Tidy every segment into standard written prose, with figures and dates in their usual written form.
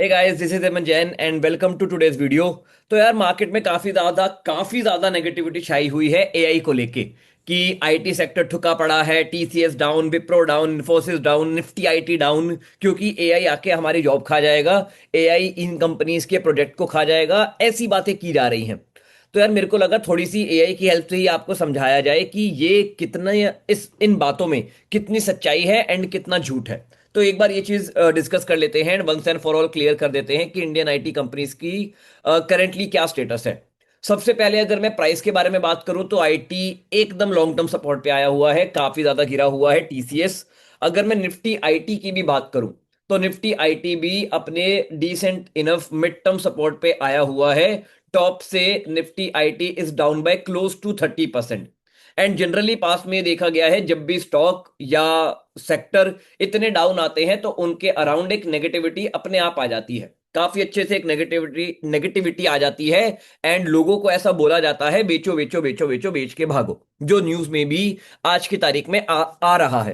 Hey guys, this is Eman Jain and welcome to today's video. तो यार market में काफी ज्यादा नेगेटिविटी छाई हुई है एआई को लेके कि आईटी सेक्टर ठुका पड़ा है। TCS down, Wipro down, Infosys down, Nifty IT down, क्योंकि एआई आके हमारी जॉब खा जाएगा। एआई इन कंपनीज के प्रोजेक्ट को खा जाएगा, ऐसी बातें की जा रही हैं। तो यार मेरे को लगा थोड़ी सी एआई की हेल्प से ही आपको समझाया जाए कि ये कितना, इस इन बातों में कितनी सच्चाई है एंड कितना झूठ है। तो एक बार ये चीज डिस्कस कर लेते हैं and once and for all clear कर देते हैं कि इंडियन आईटी कंपनीज की करेंटली क्या स्टेटस है। सबसे पहले अगर मैं प्राइस के बारे में बात करूं तो आईटी एकदम लॉन्ग टर्म सपोर्ट पे आया हुआ है, काफी ज्यादा गिरा हुआ है टीसीएस। अगर मैं निफ्टी आईटी की भी बात करूं तो निफ्टी आईटी भी अपने decent enough mid term support पे आया हुआ है। टॉप से Nifty IT is down by close to 30%। And generally पास में देखा गया है जब भी स्टॉक या सेक्टर इतने डाउन आते हैं तो उनके अराउंड एक नेगेटिविटी अपने आप आ जाती है, काफी अच्छे से एक नेगेटिविटी नेगेटिविटी आ जाती है। एंड लोगों को ऐसा बोला जाता है बेचो बेचो बेचो बेचो, बेच के भागो, जो न्यूज में भी आज की तारीख में आ रहा है।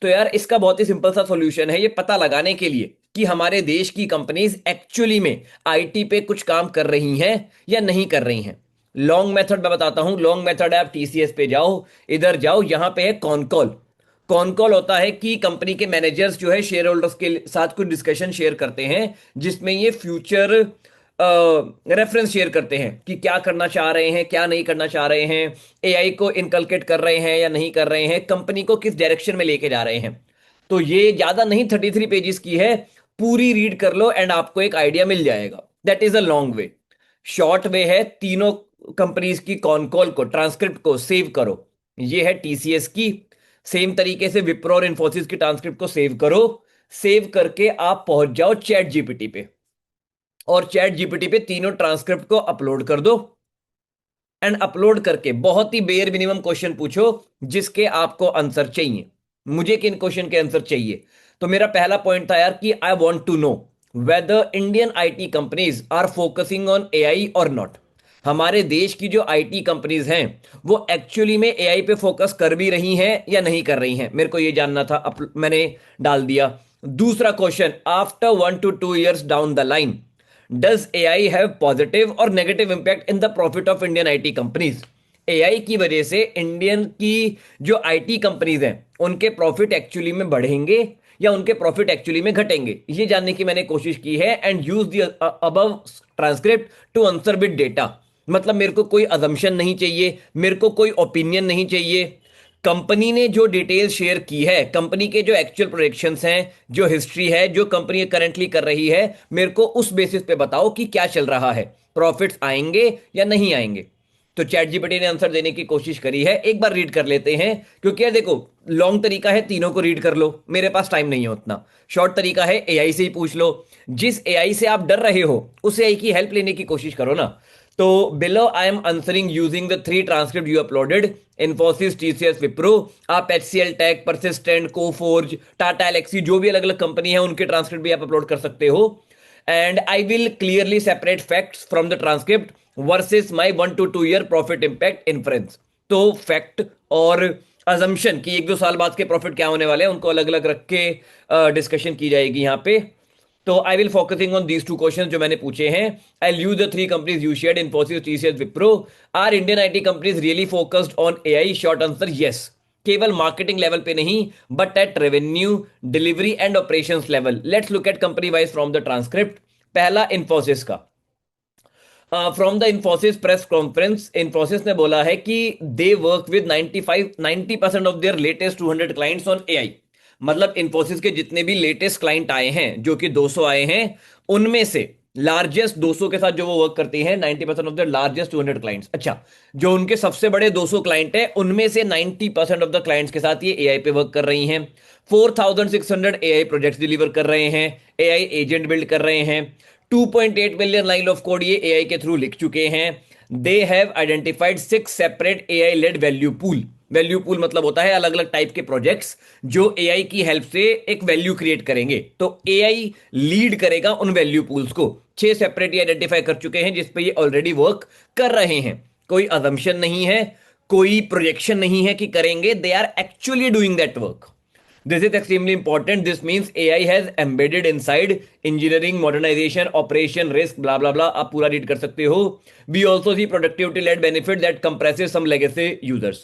तो यार इसका बहुत ही सिंपल सा सॉल्यूशन है ये पता लगाने के लिए कि हमारे देश की कंपनीज एक्चुअली में आईटी पे कुछ काम कर रही हैं या नहीं कर रही हैं। लॉन्ग मेथड मैं बताता हूं। लॉन्ग मेथड है, आप टीसीएस पे जाओ, इधर जाओ, यहां पे है कॉन कॉल। कॉन कॉल होता है कि कंपनी के मैनेजर्स जो है शेयर होल्डर्स के साथ कुछ डिस्कशन शेयर करते हैं, जिसमें ये फ्यूचर रेफरेंस शेयर करते हैं कि क्या करना चाह रहे हैं, क्या नहीं करना चाह रहे हैं, एआई को इनकलकेट कर रहे हैं या नहीं कर रहे हैं, कंपनी को किस डायरेक्शन में लेके जा रहे हैं। तो ये ज्यादा नहीं, 33 पेजेस की है, पूरी रीड कर लो एंड आपको एक आइडिया मिल जाएगा। That is a long way. Short way है तीनों कंपनीज की कॉन कॉल को, ट्रांसक्रिप्ट को सेव करो। ये है टीसीएस की। सेम तरीके से विप्रो और इन्फोसिस की ट्रांसक्रिप्ट को सेव करो। सेव करके आप पहुंच जाओ चैट जीपीटी पे, और चैट जीपीटी पे तीनों ट्रांसक्रिप्ट को अपलोड कर दो। एंड अपलोड करके बहुत ही बेयर मिनिमम क्वेश्चन पूछो जिसके आपको आंसर चाहिए। मुझे किन क्वेश्चन के आंसर चाहिए? तो मेरा पहला पॉइंट था यार कि I want to know whether Indian IT companies are focusing on AI और नॉट। हमारे देश की जो आईटी कंपनीज हैं वो एक्चुअली में एआई पे फोकस कर भी रही हैं या नहीं कर रही हैं, मेरे को ये जानना था। मैंने डाल दिया। दूसरा question, after 1 to 2 years down the line, does AI have positive और negative impact in the profit of Indian IT companies? AI की वजह से इंडियन की जो आईटी कंपनीज हैं उनके प्रॉफिट एक्चुअली में बढ़ेंगे या उनके प्रॉफिट एक्चुअली में घटेंगे, ये जानने की मैंने कोशिश की है। And use the above transcript to answer with data. मतलब मेरे को कोई अजम्पशन नहीं चाहिए, मेरे को कोई ओपिनियन नहीं चाहिए। कंपनी ने जो डिटेल शेयर की है, कंपनी के जो एक्चुअल प्रोजेक्शंस हैं, जो हिस्ट्री है, जो कंपनी करंटली कर रही है, मेरे को उस बेसिस पे बताओ कि क्या चल रहा है, प्रॉफिट्स आएंगे या नहीं आएंगे। तो चैट जीपीटी ने आंसर देने की कोशिश करी है। एक बार रीड कर लेते हैं, क्योंकि यार देखो, लॉन्ग तरीका है तीनों को रीड कर लो, मेरे पास टाइम नहीं है उतना। शॉर्ट तरीका है एआई से ही पूछ लो। जिस एआई से आप डर रहे हो उस एआई की हेल्प लेने की कोशिश करो ना। तो below I am answering using the 3 transcript you uploaded: Infosys, TCS, Wipro. आप एचसीएल टेक, परसिस्टेंट, कोफोर्ज, टाटा एलेक्सी, जो भी अलग अलग कंपनी है उनके ट्रांसक्रिप्ट भी आप अपलोड कर सकते हो। And I will clearly separate facts from the transcript versus my 1 to 2 year profit impact inference. तो फैक्ट और अजम्पशन कि 1-2 साल बाद के प्रॉफिट क्या होने वाले हैं उनको अलग अलग रख के डिस्कशन की जाएगी यहाँ पे। तो I will focusing on these 2 question जो मैंने पूछे हैं। I use the 3 companies you shared, Infosys, TCS, Wipro. Are Indian IT companies really focused on AI? Short answer yes. केवल मार्केटिंग लेवल पे नहीं, but at revenue, delivery and operations level. Let's look at company wise from the transcript. पहला इन्फोसिस का, from the Infosys press conference, Infosys ने बोला है कि they work with 90% of their latest 200 clients on AI. मतलब इन्फोसिस के जितने भी लेटेस्ट क्लाइंट आए हैं, जो कि 200 आए हैं, उनमें से लार्जेस्ट 200 के साथ जो वो वर्क करती हैं, 90% ऑफ द लार्जेस्ट 200 क्लाइंट्स। अच्छा, जो उनके सबसे बड़े 200 क्लाइंट हैं उनमें से 90% ऑफ द क्लाइंट्स के साथ ये एआई पे वर्क कर रही हैं। 4600 एआई प्रोजेक्ट्स डिलीवर कर रहे हैं, एआई एजेंट बिल्ड कर रहे हैं। 2.8 मिलियन लाइन ऑफ कोड ये एआई के थ्रू लिख चुके हैं। They have identified 6 separate AI led value pool. Value pool मतलब होता है अलग अलग टाइप के प्रोजेक्ट्स जो एआई की हेल्प से एक वैल्यू क्रिएट करेंगे। तो एआई लीड करेगा उन वैल्यू पूल्स को। 6 सेपरेट ये आइडेंटिफाई कर चुके हैं जिस पे ये ऑलरेडी वर्क कर रहे हैं। कोई अजम्पशन नहीं है, कोई प्रोजेक्शन नहीं है कि करेंगे, they are actually doing that work. This is extremely important. This means AI has embedded inside engineering, modernization, operation, risk, blah blah blah. आप पूरा रीड कर सकते हो. We also see productivity led benefit that compresses some legacy users.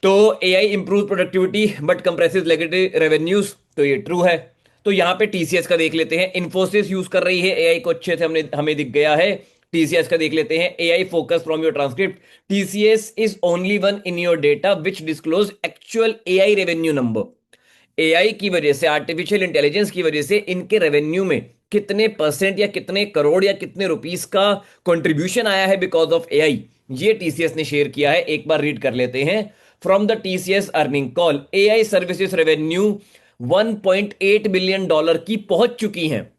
तो AI improves productivity but compresses legacy revenues. तो ये true है. तो यहाँ पे टीसीएस का देख लेते हैं. इन्फोसिस यूज कर रही है एआई को अच्छे से, हमने हमें दिख गया है. टीसीएस का देख लेते हैं. AI focus from your transcript. TCS is only one in your data which disclose actual AI revenue number. AI की वजह से, आर्टिफिशियल इंटेलिजेंस की वजह से इनके रेवेन्यू में कितने परसेंट या कितने करोड़ या कितने रुपीस का कंट्रीब्यूशन आया है बिकॉज ऑफ एआई, ये टीसीएस ने शेयर किया है. एक बार रीड कर लेते हैं. From the TCS earning call, AI services revenue 1.8 billion dollar की पहुंच चुकी हैं.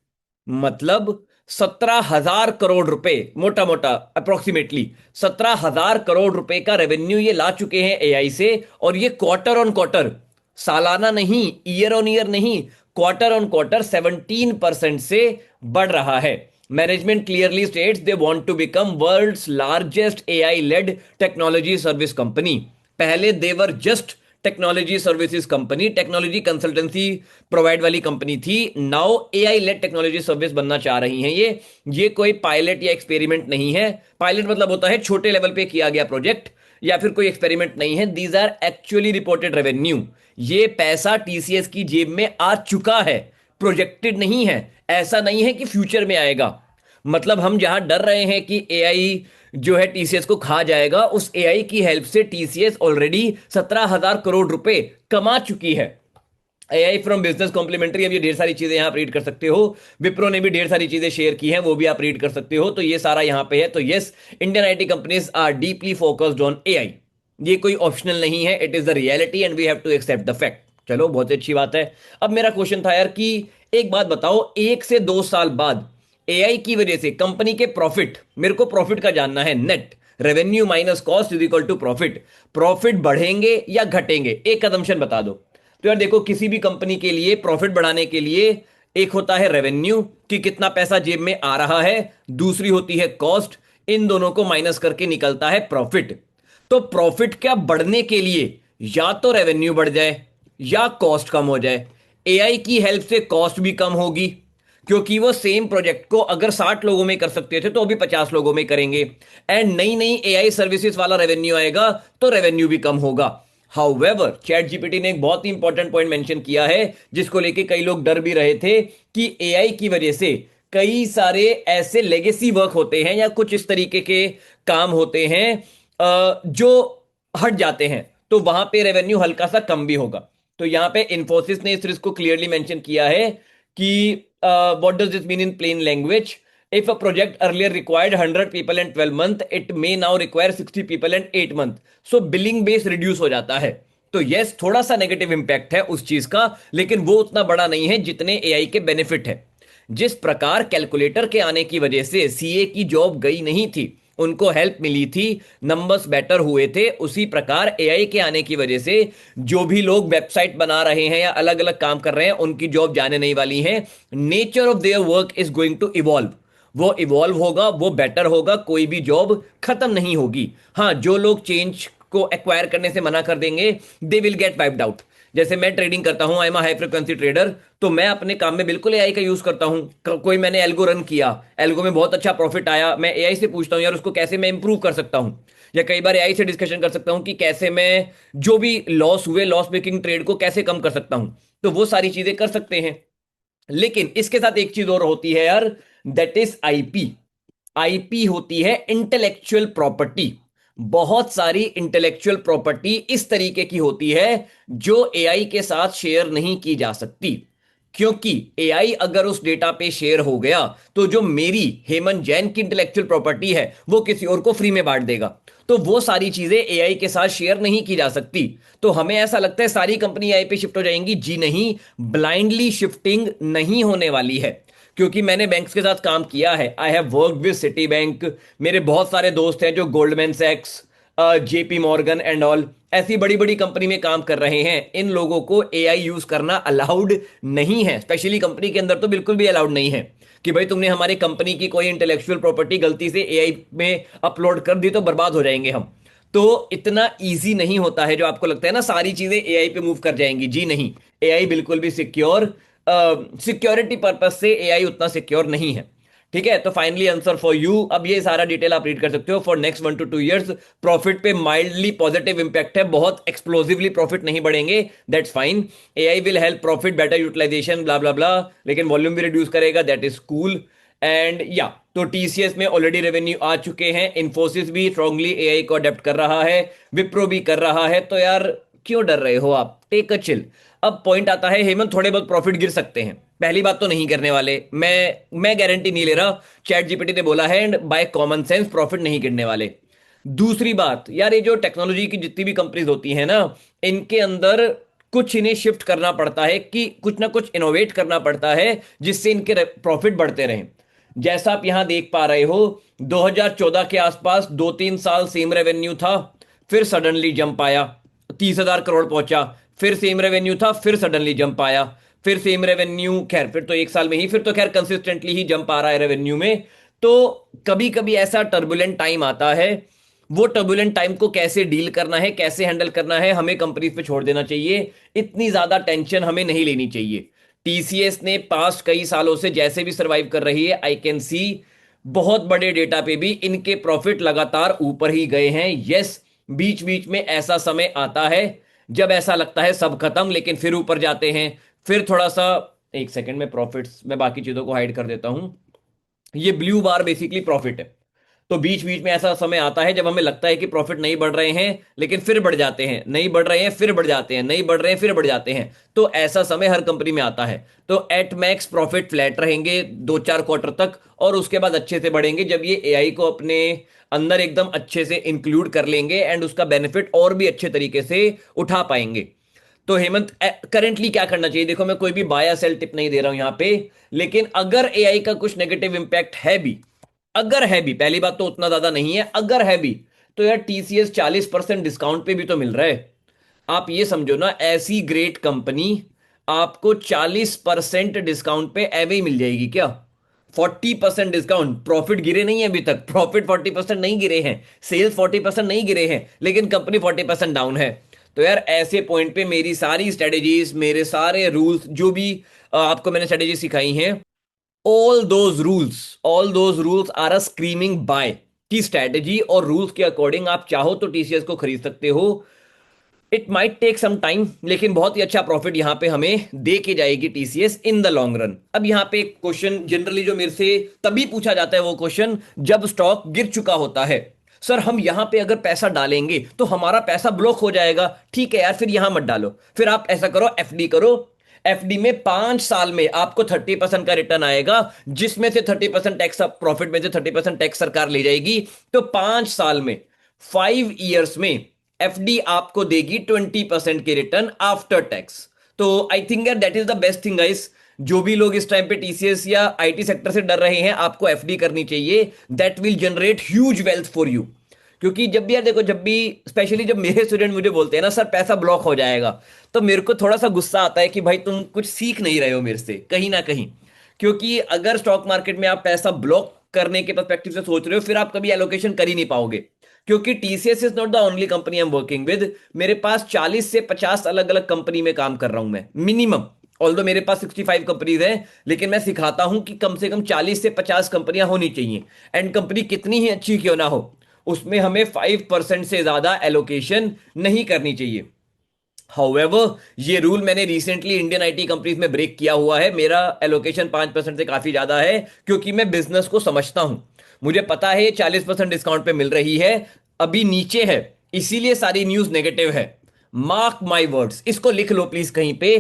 मतलब 17,000 करोड़ रुपए, मोटा मोटा अप्रोक्सीमेटली 17,000 करोड़ रुपए का रेवेन्यू ये ला चुके हैं एआई से. और ये क्वार्टर ऑन क्वार्टर, सालाना नहीं, ईयर ऑन ईयर नहीं, क्वार्टर ऑन क्वार्टर 17% से बढ़ रहा है. Management clearly states they want to become world's largest AI led technology service company. पहले they were just technology services company, technology consultancy provide वाली company थी. Now AI led technology service बनना चाह रही हैं. ये कोई पायलट या एक्सपेरिमेंट नहीं है. पायलट मतलब होता है छोटे लेवल पे किया गया प्रोजेक्ट, या फिर कोई एक्सपेरिमेंट नहीं है. These are actually reported revenue. ये पैसा टीसीएस की जेब में आ चुका है, प्रोजेक्टेड नहीं है. ऐसा नहीं है कि फ्यूचर में आएगा. मतलब हम जहां डर रहे हैं कि एआई जो है टीसीएस को खा जाएगा, उस एआई की हेल्प से टीसीएस ऑलरेडी 17,000 करोड़ रुपए कमा चुकी है. एआई फ्रॉम बिजनेस कॉम्प्लीमेंट्री, अब ये ढेर सारी चीजें यहां आप रीड कर सकते हो. विप्रो ने भी ढेर सारी चीजें शेयर की हैं, वो भी आप रीड कर सकते हो. तो ये सारा यहां पे है. तो yes, Indian IT companies are deeply focused on AI. ये कोई ऑप्शनल नहीं है, it is the reality and we have to accept the fact. चलो, बहुत अच्छी बात है. अब मेरा क्वेश्चन था यार कि एक बात बताओ, 1 से 2 साल बाद एआई की वजह से कंपनी के प्रॉफिट, मेरे को प्रॉफिट का जानना है, net revenue minus cost is equal to profit, profit बढ़ेंगे या घटेंगे? एक कदमशन बता दो. तो यार देखो, किसी भी कंपनी के लिए प्रॉफिट बढ़ाने के लिए एक होता है रेवेन्यू कि कितना पैसा जेब में आ रहा है, दूसरी होती है कॉस्ट. इन दोनों को माइनस करके निकलता है प्रॉफिट. तो प्रॉफिट क्या बढ़ने के लिए या तो रेवेन्यू बढ़ जाए या कॉस्ट कम हो जाए. एआई की हेल्प से कॉस्ट भी कम होगी, क्योंकि वो सेम प्रोजेक्ट को अगर 60 लोगों में कर सकते थे तो अभी 50 लोगों में करेंगे. एंड नई नई एआई सर्विसेज वाला रेवेन्यू आएगा तो रेवेन्यू भी कम होगा. हाउएवर, चैट जीपीटी ने एक बहुत ही इंपॉर्टेंट पॉइंट मेंशन किया है, जिसको लेके कई लोग डर भी रहे थे कि एआई की वजह से कई सारे ऐसे लेगेसी वर्क होते हैं या कुछ इस तरीके के काम होते हैं जो हट जाते हैं, तो वहां पे रेवेन्यू हल्का सा कम भी होगा. तो यहां पे इन्फोसिस ने इस रिस्क को क्लियरली मेंशन किया है कि what does this mean in plain language. If a project earlier required 100 people in 12 month, it may now require 60 people in 8 month. So billing base reduce हो जाता है. तो यस, थोड़ा सा नेगेटिव इंपैक्ट है उस चीज का, लेकिन वो उतना बड़ा नहीं है जितने एआई के बेनिफिट है. जिस प्रकार कैलकुलेटर के आने की वजह से सीए की जॉब गई नहीं थी, उनको हेल्प मिली थी, नंबर्स बेटर हुए थे, उसी प्रकार एआई के आने की वजह से जो भी लोग वेबसाइट बना रहे हैं या अलग अलग काम कर रहे हैं, उनकी जॉब जाने नहीं वाली है. Nature of their work is going to evolve. वो इवॉल्व होगा, वो बेटर होगा, कोई भी जॉब खत्म नहीं होगी. हाँ, जो लोग चेंज को एक्वायर करने से मना कर देंगे, they will get wiped out. जैसे मैं ट्रेडिंग करता हूं, I am high frequency trader, तो मैं अपने काम में बिल्कुल एआई का यूज करता हूं. कोई मैंने एल्गो रन किया, एल्गो में बहुत अच्छा प्रॉफिट आया, मैं एआई से पूछता हूं यार उसको कैसे मैं इंप्रूव कर सकता हूं. या कई बार एआई से डिस्कशन कर सकता हूं कि कैसे मैं जो भी लॉस हुए, लॉस मेकिंग ट्रेड को कैसे कम कर सकता हूं. तो वो सारी चीजें कर सकते हैं. लेकिन इसके साथ एक चीज और होती है यार, दैट इज आईपी. आईपी होती है इंटेलेक्चुअल प्रॉपर्टी. बहुत सारी इंटेलेक्चुअल प्रॉपर्टी इस तरीके की होती है जो एआई के साथ शेयर नहीं की जा सकती, क्योंकि एआई अगर उस डेटा पे शेयर हो गया तो जो मेरी हेमंत जैन की इंटेलेक्चुअल प्रॉपर्टी है वो किसी और को फ्री में बांट देगा. तो वो सारी चीजें एआई के साथ शेयर नहीं की जा सकती. तो हमें ऐसा लगता है सारी कंपनी एआई पे शिफ्ट हो जाएंगी. जी नहीं, ब्लाइंडली शिफ्टिंग नहीं होने वाली है. क्योंकि मैंने बैंक्स के साथ काम किया है, I have work with Citibank, मेरे बहुत सारे दोस्त हैं जो गोल्डमैन सैक्स, जेपी मॉर्गन एंड ऑल, ऐसी बड़ी बड़ी कंपनी में काम कर रहे हैं. इन लोगों को एआई यूज करना अलाउड नहीं है, स्पेशली कंपनी के अंदर तो बिल्कुल भी अलाउड नहीं है कि भाई तुमने हमारी कंपनी की कोई इंटेलेक्चुअल प्रॉपर्टी गलती से एआई में अपलोड कर दी तो बर्बाद हो जाएंगे हम. तो इतना इजी नहीं होता है जो आपको लगता है ना, सारी चीजें एआई पे मूव कर जाएंगी. जी नहीं, एआई बिल्कुल भी सिक्योर, सिक्योरिटी पर्पज से एआई उतना सिक्योर नहीं है। ठीक है, तो फाइनली आंसर फॉर यू, अब ये सारा डिटेल आप रीड कर सकते हो। For next 1 to 2 years profit पे माइल्डली पॉजिटिव इंपैक्ट है, बहुत एक्सप्लोसिवली प्रॉफिट नहीं बढ़ेंगे, that's fine. AI will help profit, better utilisation, blah blah blah, लेकिन वॉल्यूम भी रिड्यूस करेगा, दैट इज कूल। एंड या तो टीसीएस में ऑलरेडी रेवेन्यू आ चुके हैं, इन्फोसिस भी स्ट्रांगली एआई को अडेप्ट कर रहा है, विप्रो भी कर रहा है, तो यार क्यों डर रहे हो आप, टेक अ चिल। अब पॉइंट आता है हेमंत, थोड़े बहुत प्रॉफिट गिर सकते हैं, पहली बात तो नहीं करने वाले, मैं गारंटी नहीं ले रहा, चैट जीपीटी ने बोला है, and by common sense profit नहीं गिरने वाले। दूसरी बात यार, ये जो टेक्नोलॉजी की जितनी भी कंपनीज होती हैं ना, इनके अंदर कुछ इन्हें शिफ्ट करना पड़ता है, कि कुछ ना कुछ इनोवेट करना पड़ता है जिससे इनके प्रॉफिट बढ़ते रहें। जैसा आप यहां देख पा रहे हो, 2014 के आसपास 2-3 साल सेम रेवेन्यू था, फिर सडनली जंप आया, 30,000 करोड़ पहुंचा, फिर सेम रेवेन्यू था, फिर सडनली जंप आया, फिर सेम रेवेन्यू, खैर फिर तो 1 साल में ही, फिर तो खैर कंसिस्टेंटली ही जंप आ रहा है रेवेन्यू में। तो कभी कभी ऐसा टर्बुलेंट टाइम आता है, वो टर्बुलेंट टाइम को कैसे डील करना है, कैसे हैंडल करना है, हमें कंपनीज पे छोड़ देना चाहिए, इतनी ज्यादा टेंशन हमें नहीं लेनी चाहिए। टीसीएस ने पास्ट कई सालों से जैसे भी सरवाइव कर रही है, आई कैन सी, बहुत बड़े डेटा पे भी इनके प्रॉफिट लगातार ऊपर ही गए हैं। यस, बीच बीच में ऐसा समय आता है जब ऐसा लगता है सब खत्म, लेकिन फिर ऊपर जाते हैं, फिर थोड़ा सा, एक सेकंड में प्रॉफिट्स में बाकी चीजों को हाइड कर देता हूं, ये ब्लू बार बेसिकली प्रॉफिट है। तो बीच बीच में ऐसा समय आता है जब हमें लगता है कि प्रॉफिट नहीं बढ़ रहे हैं, लेकिन फिर बढ़ जाते हैं, नहीं बढ़ रहे हैं फिर बढ़ जाते हैं, नहीं बढ़ रहे हैं फिर बढ़ जाते हैं, तो ऐसा समय हर कंपनी में आता है। तो एट मैक्स प्रॉफिट फ्लैट रहेंगे 2-4 क्वार्टर तक, और उसके बाद अच्छे से बढ़ेंगे जब ये एआई को अपने अंदर एकदम अच्छे से इंक्लूड कर लेंगे एंड उसका बेनिफिट और भी अच्छे तरीके से उठा पाएंगे। तो हेमंत करेंटली क्या करना चाहिए, देखो मैं कोई भी बाय या सेल टिप नहीं दे रहा हूं यहां पे, लेकिन अगर एआई का कुछ नेगेटिव इंपैक्ट है भी, अगर है भी, पहली बात तो उतना ज्यादा नहीं है, अगर है भी, तो यार टीसीएस 40% डिस्काउंट पे भी तो मिल रहा है। आप ये समझो ना, ऐसी ग्रेट कंपनी आपको 40% डिस्काउंट पे एवे ही मिल जाएगी क्या? 40% डिस्काउंट, प्रॉफिट गिरे नहीं है अभी तक, प्रॉफिट 40% नहीं गिरे हैं, सेल्स 40% नहीं गिरे हैं, लेकिन कंपनी 40% डाउन है। तो यार ऐसे पॉइंट पे मेरी सारी स्ट्रेटेजीज, मेरे सारे रूल्स, जो भी आपको मैंने स्ट्रेटेजी सिखाई हैं, all those rules are a screaming buy, की स्ट्रेटेजी और रूल्स के अकॉर्डिंग आप चाहो तो टीसीएस को खरीद सकते हो। It might take some time, लेकिन बहुत ही अच्छा प्रॉफिट यहां पे हमें दे के जाएगी TCS in the long run. अब यहां पे एक क्वेश्चन जनरली जो मेरे से तभी पूछा जाता है, वो क्वेश्चन जब स्टॉक गिर चुका होता है, सर हम यहां पे अगर पैसा डालेंगे तो हमारा पैसा ब्लॉक हो जाएगा। ठीक है यार, फिर यहां मत डालो, फिर आप ऐसा करो, एफडी करो। एफडी में 5 साल में आपको 30% का रिटर्न आएगा, जिसमें से 30% टैक्स, प्रॉफिट में से 30% टैक्स सरकार ले जाएगी। तो 5 साल में, 5 ईयर्स में एफडी आपको देगी 20% के रिटर्न आफ्टर टैक्स। तो आई थिंक यार that is the best thing guys. जो भी लोग इस टाइम पे टीसीएस या आईटी सेक्टर से डर रहे हैं, आपको एफडी करनी चाहिए, that will generate huge wealth for you. क्योंकि जब भी यार देखो, जब भी स्पेशली जब मेरे स्टूडेंट मुझे बोलते हैं ना सर पैसा ब्लॉक हो जाएगा, तो मेरे को थोड़ा सा गुस्सा आता है कि भाई तुम कुछ सीख नहीं रहे हो मेरे से कहीं ना कहीं। क्योंकि अगर स्टॉक मार्केट में आप पैसा ब्लॉक करने के पर्सपेक्टिव से सोच रहे हो, फिर आप कभी एलोकेशन कर ही नहीं पाओगे। क्योंकि TCS is not the only company I am working with, मेरे पास 40 से 50 अलग अलग कंपनी में काम कर रहा हूं मैं मिनिमम। ऑल्दो मेरे पास 65 कंपनीज हैं, लेकिन मैं सिखाता हूं कि कम से कम 40 से 50 कंपनियां होनी चाहिए, एंड कंपनी कितनी ही अच्छी क्यों ना हो, उसमें हमें 5% से ज्यादा एलोकेशन नहीं करनी चाहिए। हाउएवर, ये रूल मैंने रिसेंटली इंडियन आईटी कंपनीज में ब्रेक किया हुआ है, मेरा एलोकेशन 5% से काफी ज्यादा है, क्योंकि मैं बिजनेस को समझता हूं। मुझे पता है 40% डिस्काउंट पे मिल रही है, अभी नीचे है, इसीलिए सारी न्यूज नेगेटिव है। मार्क माई वर्ड्स, इसको लिख लो प्लीज कहीं पे,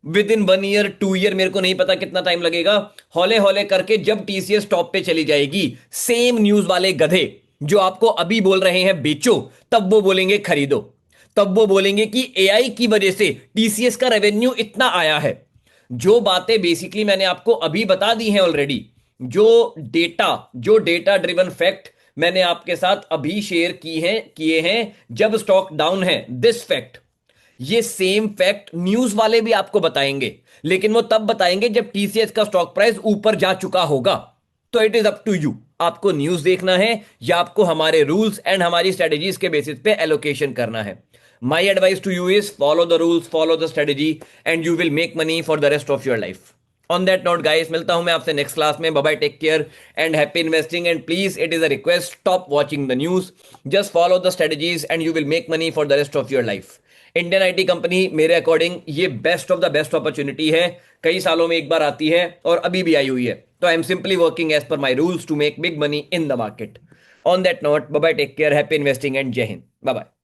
विद इन 1 ईयर 2 ईयर, मेरे को नहीं पता कितना टाइम लगेगा, हौले हौले करके जब टीसीएस टॉप पे चली जाएगी, सेम न्यूज वाले गधे जो आपको अभी बोल रहे हैं बेचो, तब वो बोलेंगे खरीदो, तब वो बोलेंगे कि एआई की वजह से टीसीएस का रेवेन्यू इतना आया है। जो बातें बेसिकली मैंने आपको अभी बता दी हैं ऑलरेडी, जो डेटा ड्रिवन फैक्ट मैंने आपके साथ अभी शेयर किए हैं जब स्टॉक डाउन है, दिस फैक्ट, ये सेम फैक्ट न्यूज वाले भी आपको बताएंगे, लेकिन वो तब बताएंगे जब टीसीएस का स्टॉक प्राइस ऊपर जा चुका होगा। तो it is up to you, आपको न्यूज देखना है या आपको हमारे रूल्स एंड हमारी स्ट्रेटेजीज के बेसिस पे एलोकेशन करना है। My advice to you is follow the rules, follow the strategy, and you will make money for the rest of your life. On that note, guys, मिलता हूं मैं आपसे next class में. Bye bye, take care and happy investing. And please, it is a request, stop watching the news. Just follow the strategies and you will make money for the rest of your life. Indian IT company मेरे according ये best of the best opportunity है. कई सालों में एक बार आती है और अभी भी आई हुई है. तो I am simply working as per my rules to make big money in the market. On that note, bye bye, take care, happy investing and जय हिंद. Bye bye.